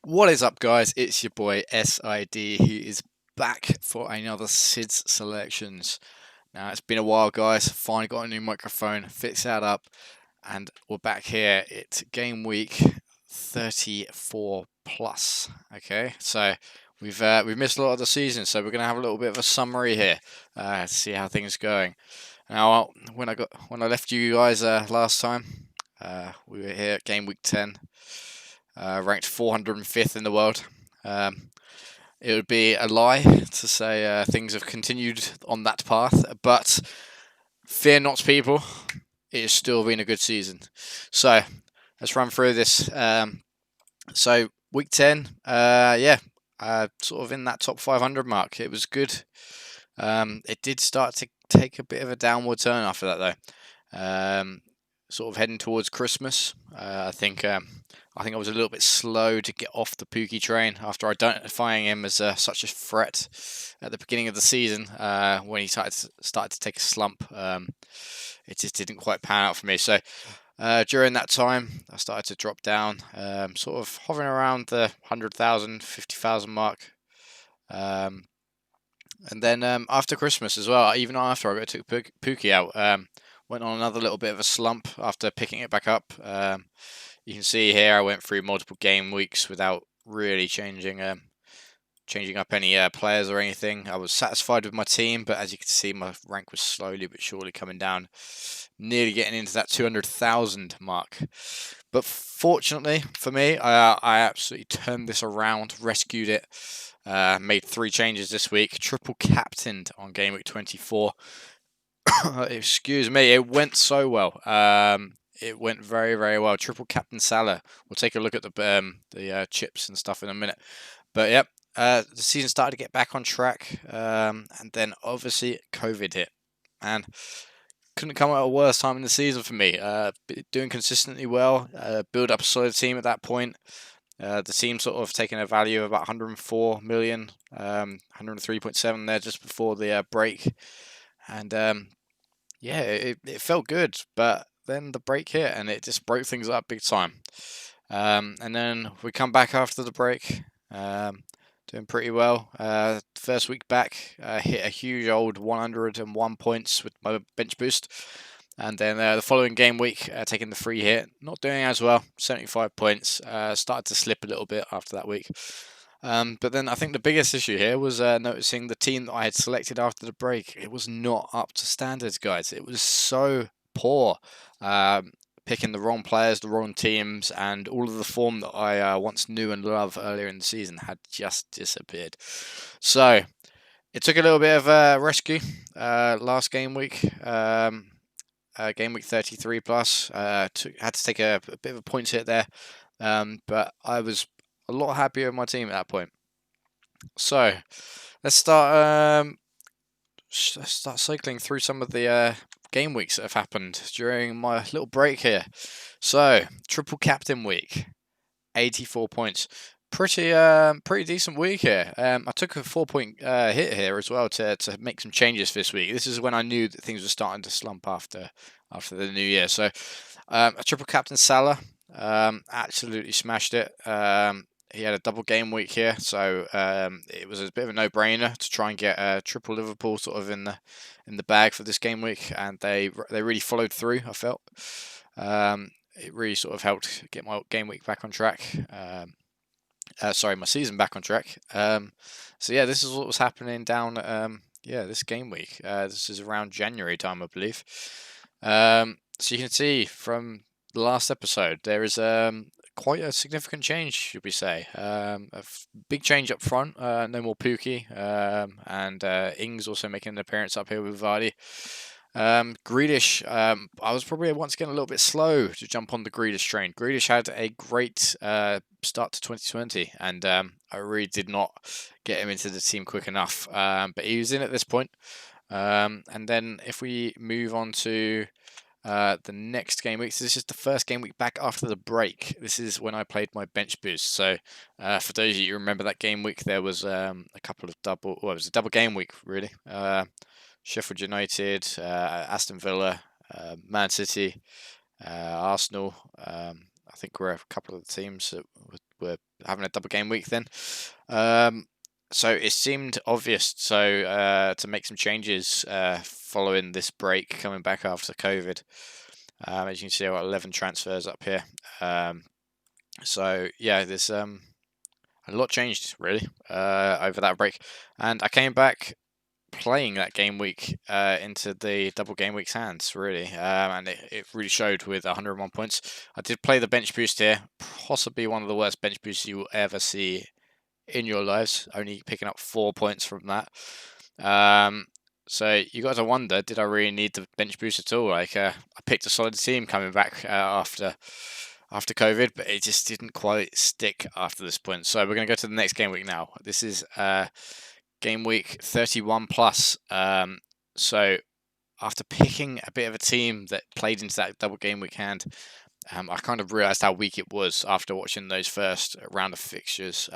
What is up, guys? It's your boy SID. He is back for another Sid's Selections. Now, it's been a while, guys. Finally got a new microphone, fixed that up, and we're back here. It's game week 34 plus. Okay, so we've missed a lot of the season, so we're gonna have a little bit of a summary here to see how things are going. Now, when I left you guys last time, we were here at game week 10. Ranked 405th in the world. It would be a lie to say things have continued on that path, but fear not, people. It has still been a good season. So let's run through this. So week 10, sort of in that top 500 mark. It was good. It did start to take a bit of a downward turn after that, though. Sort of heading towards Christmas. I think I was a little bit slow to get off the Pookie train after identifying him as such a threat at the beginning of the season. When he started to take a slump, it just didn't quite pan out for me. So during that time, I started to drop down, sort of hovering around the 100,000, 50,000 mark. And then after Christmas as well, even after I took Pookie out, went on another little bit of a slump after picking it back up. You can see here I went through multiple game weeks without really changing up any players or anything. I was satisfied with my team, but as you can see, my rank was slowly but surely coming down, nearly getting into that 200,000 mark. But fortunately for me, I absolutely turned this around, rescued it, made 3 changes this week, triple captained on game week 24. Excuse me, it went so well. It went very, very well. Triple Captain Salah. We'll take a look at the chips and stuff in a minute. But yep, the season started to get back on track, and then obviously COVID hit, and couldn't come at a worse time in the season for me. Doing consistently well, build up a solid team at that point. The team sort of taking a value of about 104 million, 103.7 there just before the break, and yeah, it felt good, but then the break hit and it just broke things up big time. And then we come back after the break, doing pretty well. First week back, hit a huge old 101 points with my bench boost. And then the following game week, taking the free hit, not doing as well, 75 points. Started to slip a little bit after that week. But then I think the biggest issue here was noticing the team that I had selected after the break. It was not up to standards, guys. It was so poor. Picking the wrong players, the wrong teams, and all of the form that I once knew and loved earlier in the season had just disappeared. So it took a little bit of a rescue last game week. Game week 33 plus. Had to take a bit of a points hit there. But I was a lot happier with my team at that point. So let's start cycling through some of the game weeks that have happened during my little break here. So triple captain week, 84 points. Pretty decent week here. I took a 4-point hit here as well to make some changes this week. This is when I knew that things were starting to slump after the new year. So a triple captain Salah, absolutely smashed it. He had a double game week here, so it was a bit of a no-brainer to try and get triple Liverpool sort of in the bag for this game week, and they really followed through. I felt it really sort of helped get my game week back on track. My season back on track. So yeah, this is what was happening down. This game week. This is around January time, I believe. So you can see from the last episode there is quite a significant change, should we say. Big change up front, no more Pookie, and Ings also making an appearance up here with Vardy. Grealish, I was probably once again a little bit slow to jump on the Grealish train. Grealish had a great start to 2020, and I really did not get him into the team quick enough, but he was in at this point. And then if we move on to the next game week. So this is the first game week back after the break. This is when I played my bench boost. So for those of you who remember that game week, there was a couple of it was a double game week, really. Sheffield United, Aston Villa, Man City, Arsenal. I think were a couple of the teams that were were having a double game week then. So it seemed obvious to make some changes following this break, coming back after COVID. As you can see, I've got 11 transfers up here. So yeah, there's a lot changed really over that break, and I came back playing that game week into the double game week's hands really, and it really showed with 101 points. I did play the bench boost here, possibly one of the worst bench boosts you will ever see in your lives, only picking up 4 points from that. So you got to wonder, did I really need the bench boost at all? Like I picked a solid team coming back after COVID, but it just didn't quite stick after this point. So we're going to go to the next game week now. This is game week 31 plus. So after picking a bit of a team that played into that double game week hand, I kind of realised how weak it was after watching those first round of fixtures.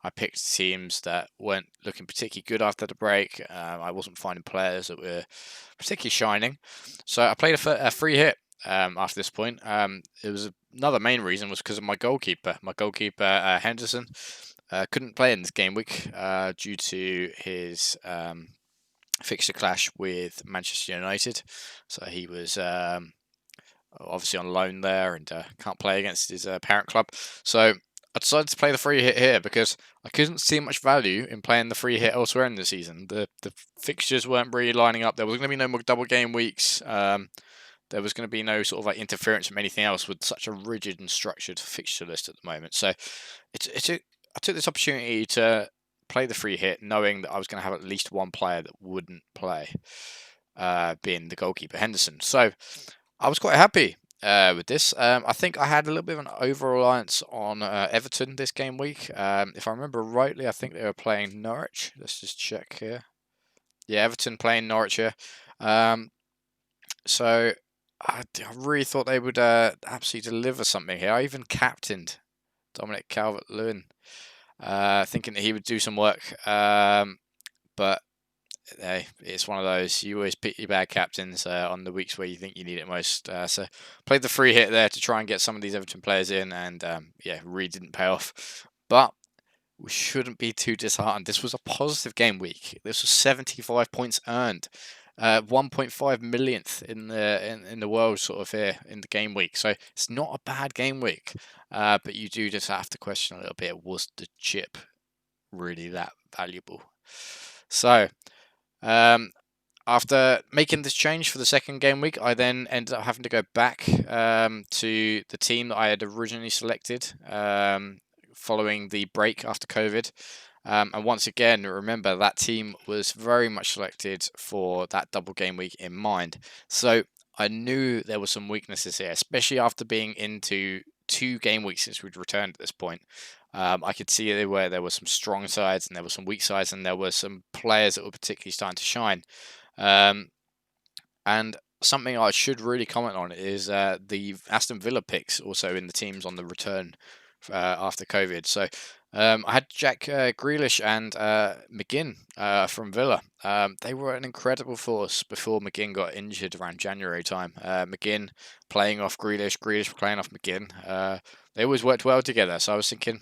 I picked teams that weren't looking particularly good after the break. I wasn't finding players that were particularly shining. So I played a free hit after this point. It was another main reason was because of my goalkeeper. My goalkeeper, Henderson, couldn't play in this game week due to his fixture clash with Manchester United. So he was obviously on loan there and can't play against his parent club. So I decided to play the free hit here because I couldn't see much value in playing the free hit elsewhere in the season. The fixtures weren't really lining up. There was going to be no more double game weeks. There was going to be no sort of like interference from anything else with such a rigid and structured fixture list at the moment. So I took this opportunity to play the free hit, knowing that I was going to have at least one player that wouldn't play, being the goalkeeper Henderson. So I was quite happy with this. I think I had a little bit of an over-reliance on Everton this game week. If I remember rightly, I think they were playing Norwich. Let's just check here. Yeah, Everton playing Norwich here. So I really thought they would absolutely deliver something here. I even captained Dominic Calvert-Lewin, thinking that he would do some work. But hey, it's one of those. You always pick your bad captains on the weeks where you think you need it most. So played the free hit there to try and get some of these Everton players in, and yeah, really didn't pay off. But we shouldn't be too disheartened. This was a positive game week. This was 75 points earned, 1.5 millionth in the world sort of here in the game week. So it's not a bad game week, but you do just have to question a little bit: was the chip really that valuable? So after making this change for the second game week, I then ended up having to go back to the team that I had originally selected following the break after COVID. And once again, remember that team was very much selected for that double game week in mind. So I knew there were some weaknesses here, especially after being into 2 game weeks since we'd returned at this point. I could see where there were some strong sides and there were some weak sides, and there were some players that were particularly starting to shine. And something I should really comment on is the Aston Villa picks also in the teams on the return after COVID. So I had Jack Grealish and McGinn from Villa. They were an incredible force before McGinn got injured around January time. McGinn playing off Grealish, Grealish playing off McGinn. They always worked well together. So I was thinking,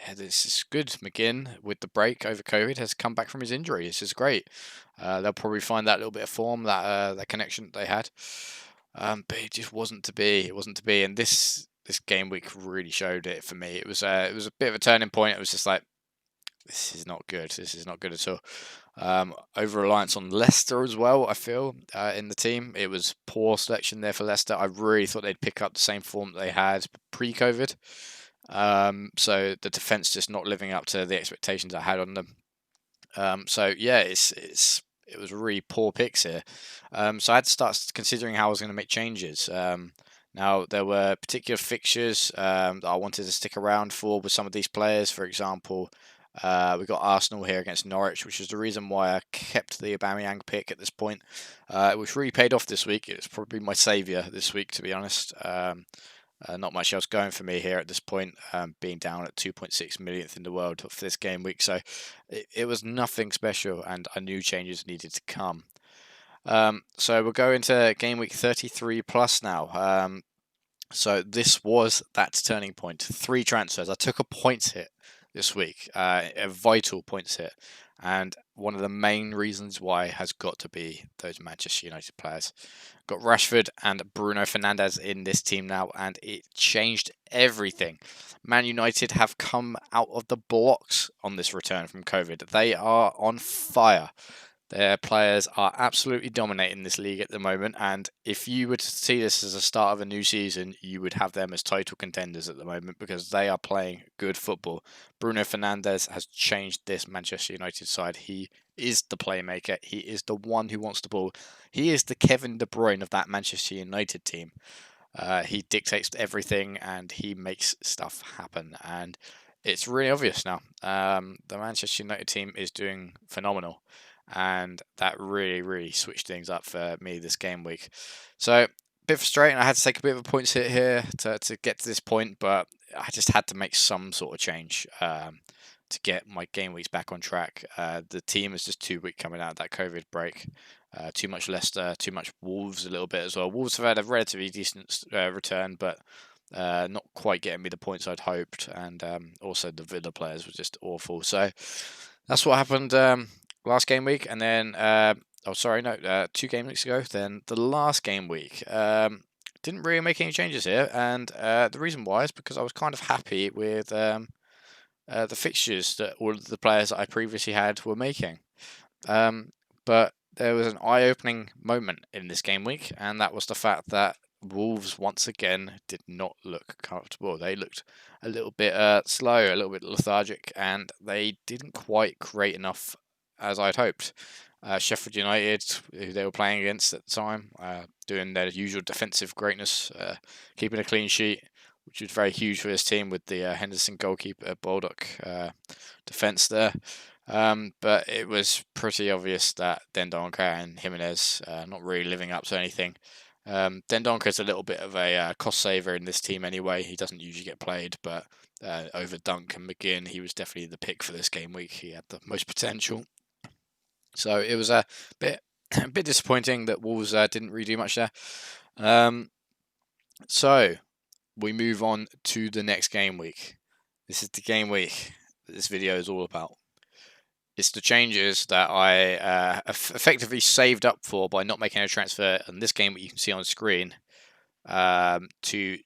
yeah, this is good. McGinn, with the break over COVID, has come back from his injury. This is great. They'll probably find that little bit of form, that connection that they had. But it just wasn't to be. It wasn't to be. And this game week really showed it for me. It was a bit of a turning point. It was just like, this is not good. This is not good at all. Over reliance on Leicester as well, I feel, in the team. It was poor selection there for Leicester. I really thought they'd pick up the same form that they had pre-COVID. So the defense just not living up to the expectations I had on them. So yeah, it was really poor picks here. So I had to start considering how I was going to make changes. Now there were particular fixtures that I wanted to stick around for with some of these players. For example, we got Arsenal here against Norwich, which is the reason why I kept the Aubameyang pick at this point, which really paid off this week. It was probably my saviour this week, to be honest. Not much else going for me here at this point, being down at 2.6 millionth in the world for this game week. So it was nothing special, and I knew changes needed to come. So we'll go into game week 33 plus now. So this was that turning point. 3 transfers. I took a points hit this week, a vital points hit. And one of the main reasons why has got to be those Manchester United players. Got Rashford and Bruno Fernandes in this team now, and it changed everything. Man United have come out of the blocks on this return from COVID. They are on fire. Their players are absolutely dominating this league at the moment, and if you were to see this as a start of a new season, you would have them as title contenders at the moment because they are playing good football. Bruno Fernandes has changed this Manchester United side. He is the playmaker. He is the one who wants the ball. He is the Kevin De Bruyne of that Manchester United team. He dictates everything and he makes stuff happen, and it's really obvious now. The Manchester United team is doing phenomenal, and that really switched things up for me this game week. So, a bit frustrating. I had to take a bit of a points hit here to get to this point, but I just had to make some sort of change to get my game weeks back on track. The team is just too weak coming out of that COVID break. Too much Leicester, too much Wolves a little bit as well. Wolves have had a relatively decent return, but not quite getting me the points I'd hoped. And also the Villa players were just awful. So that's what happened last game week. And then, 2 game weeks ago. Then the last game week. Didn't really make any changes here. And the reason why is because I was kind of happy with the fixtures that all of the players that I previously had were making. But there was an eye-opening moment in this game week, and that was the fact that Wolves once again did not look comfortable. They looked a little bit slow, a little bit lethargic, and they didn't quite create enough as I'd hoped. Sheffield United, who they were playing against at the time, doing their usual defensive greatness, keeping a clean sheet, which was very huge for this team with the Henderson goalkeeper, Baldock defence there. But it was pretty obvious that Dendoncker and Jimenez not really living up to anything. Dendoncker's a little bit of a cost saver in this team anyway. He doesn't usually get played, but over Dunk and McGinn, he was definitely the pick for this game week. He had the most potential. So it was a bit disappointing that Wolves didn't really do much there. So we move on to the next game week. This is the game week that this video is all about. It's the changes that I effectively saved up for by not making a transfer in this game that you can see on screen to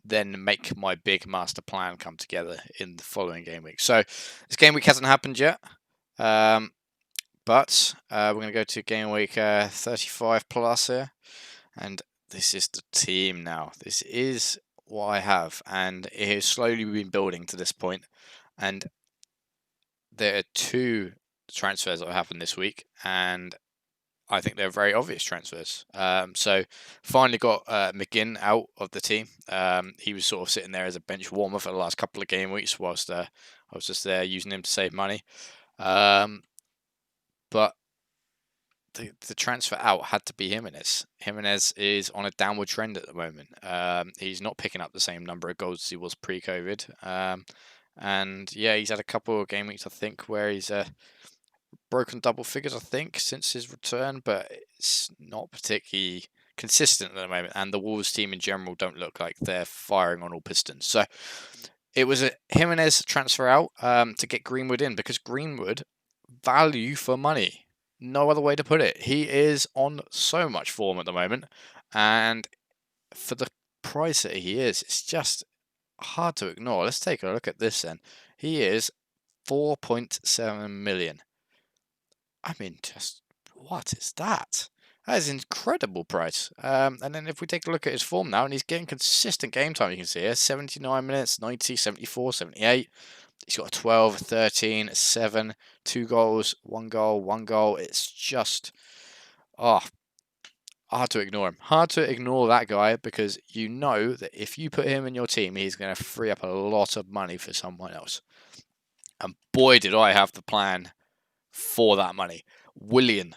then make my big master plan come together in the following game week. So this game week hasn't happened yet, but we're going to go to game week 35 plus here, and this is the team now. This is what I have, and it has slowly been building to this point, and there are 2 transfers that have happened this week, and I think they're very obvious transfers. So finally got McGinn out of the team. He was sort of sitting there as a bench warmer for the last couple of game weeks whilst I was just there using him to save money. But the transfer out had to be Jimenez. Jimenez is on a downward trend at the moment. He's not picking up the same number of goals as he was pre-COVID. And yeah, he's had a couple of game weeks, I think, where he's broken double figures, I think, since his return, but it's not particularly consistent at the moment. And the Wolves team in general don't look like they're firing on all pistons. So it was a Jimenez transfer out to get Greenwood in, because Greenwood, value for money. No other way to put it. He is on so much form at the moment, and for the price that he is, it's just hard to ignore. Let's take a look at this then. He is 4.7 million. I mean, just what is that? That is an incredible price. And then if we take a look at his form now, and he's getting consistent game time, you can see here, 79 minutes, 90, 74, 78. He's got a 12, a 13, a 7, 2 goals, 1 goal, 1 goal. It's just, hard to ignore him. Hard to ignore that guy, because you know that if you put him in your team, he's going to free up a lot of money for someone else. And boy, did I have the plan for that money. Willian,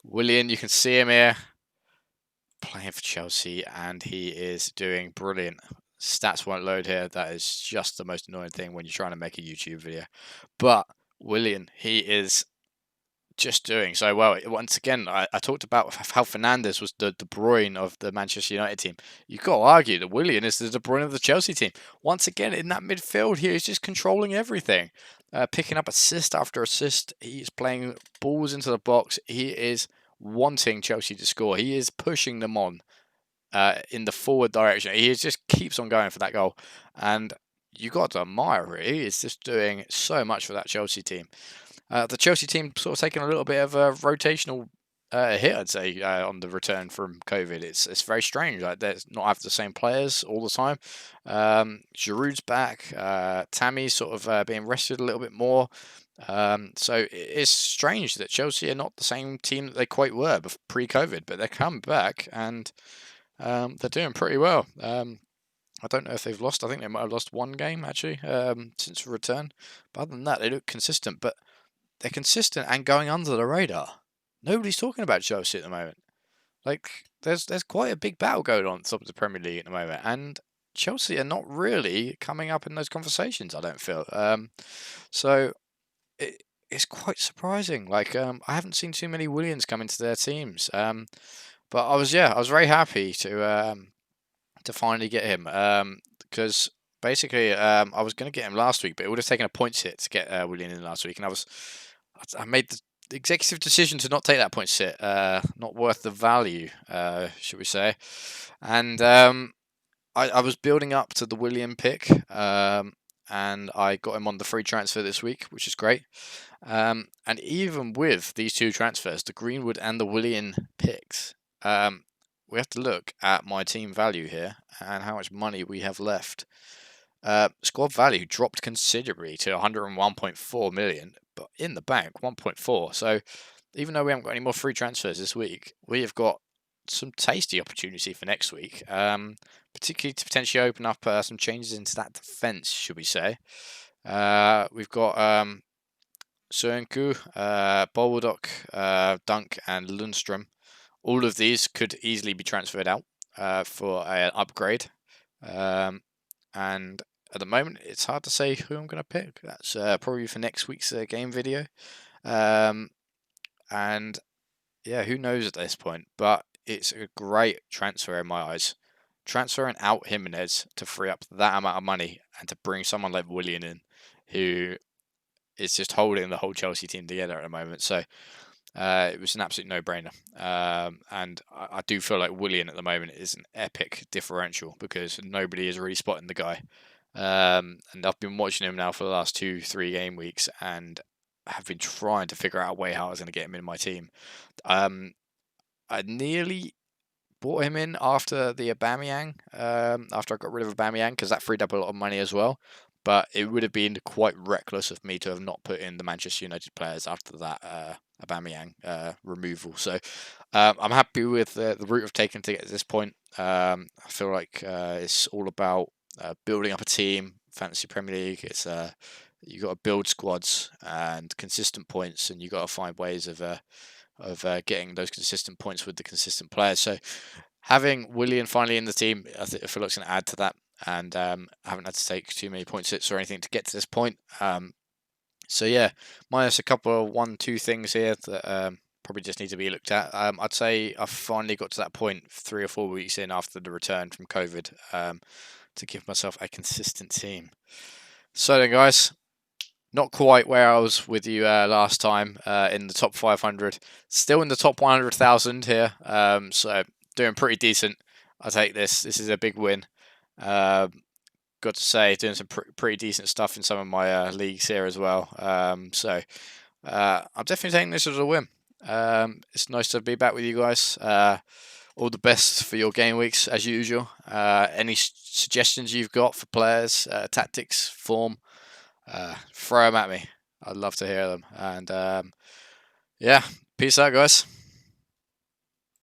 you can see him here playing for Chelsea, and he is doing brilliant. Stats won't load here. That is just the most annoying thing when you're trying to make a YouTube video. But Willian, he is just doing so well. Once again, I talked about how Fernandes was the De Bruyne of the Manchester United team. You've got to argue that Willian is the De Bruyne of the Chelsea team. Once again, in that midfield, he is just controlling everything, picking up assist after assist. He's playing balls into the box. He is wanting Chelsea to score. He is pushing them on in the forward direction. He just keeps on going for that goal. And you got to admire it. He is just doing so much for that Chelsea team. The Chelsea team sort of taking a little bit of a rotational hit, I'd say, on the return from COVID. It's very strange. Like they're not having the same players all the time. Giroud's back. Tammy's sort of being rested a little bit more. So it's strange that Chelsea are not the same team that they quite were pre-COVID, but they're coming back and they're doing pretty well. I don't know if they've lost. I think they might have lost one game actually since return. But other than that, they look consistent. But they're consistent and going under the radar. Nobody's talking about Chelsea at the moment. Like there's quite a big battle going on at the top of the Premier League at the moment, and Chelsea are not really coming up in those conversations. I don't feel. So it's quite surprising. Like I haven't seen too many Williams come into their teams. But I was very happy to finally get him. Because basically I was going to get him last week, but it would have taken a points hit to get William in last week, and I made the executive decision to not take that points hit. Not worth the value, should we say? And I was building up to the William pick. And I got him on the free transfer this week, which is great. And even with these two transfers, the Greenwood and the Willian picks, we have to look at my team value here and how much money we have left. Squad value dropped considerably to 101.4 million, but in the bank 1.4. So even though we haven't got any more free transfers this week, we have got some tasty opportunity for next week, particularly to potentially open up some changes into that defence, should we say. We've got Soenku, Boldock, Dunk and Lundstrom. All of these could easily be transferred out for an upgrade. And at the moment, it's hard to say who I'm going to pick. That's probably for next week's game video. And yeah, who knows at this point? But it's a great transfer in my eyes. Transferring out Jimenez to free up that amount of money and to bring someone like Willian in, who is just holding the whole Chelsea team together at the moment. So it was an absolute no-brainer. And I do feel like Willian at the moment is an epic differential because nobody is really spotting the guy. And I've been watching him now for the last 2-3 game weeks and have been trying to figure out a way how I was going to get him in my team. I nearly bought him in after the Aubameyang, after I got rid of Aubameyang, because that freed up a lot of money as well. But it would have been quite reckless of me to have not put in the Manchester United players after that Aubameyang removal. So I'm happy with the route I've taken to get to this point. I feel like it's all about building up a team. Fantasy Premier League, it's you got to build squads and consistent points, and you got to find ways of getting those consistent points with the consistent players. So having Willian finally in the team, I feel like it's going to add to that. And I haven't had to take too many points hits or anything to get to this point. So yeah, minus a couple of 1-2 things here that probably just need to be looked at. I'd say I finally got to that point 3 or 4 weeks in after the return from COVID to give myself a consistent team. So then, guys, not quite where I was with you last time in the top 500. Still in the top 100,000 here. So doing pretty decent. I'll take this. This is a big win. Got to say, doing some pretty decent stuff in some of my leagues here as well. So I'm definitely taking this as a win. It's nice to be back with you guys. All the best for your game weeks as usual. Any suggestions you've got for players, tactics, form, throw them at me. I'd love to hear them. And yeah, peace out, guys.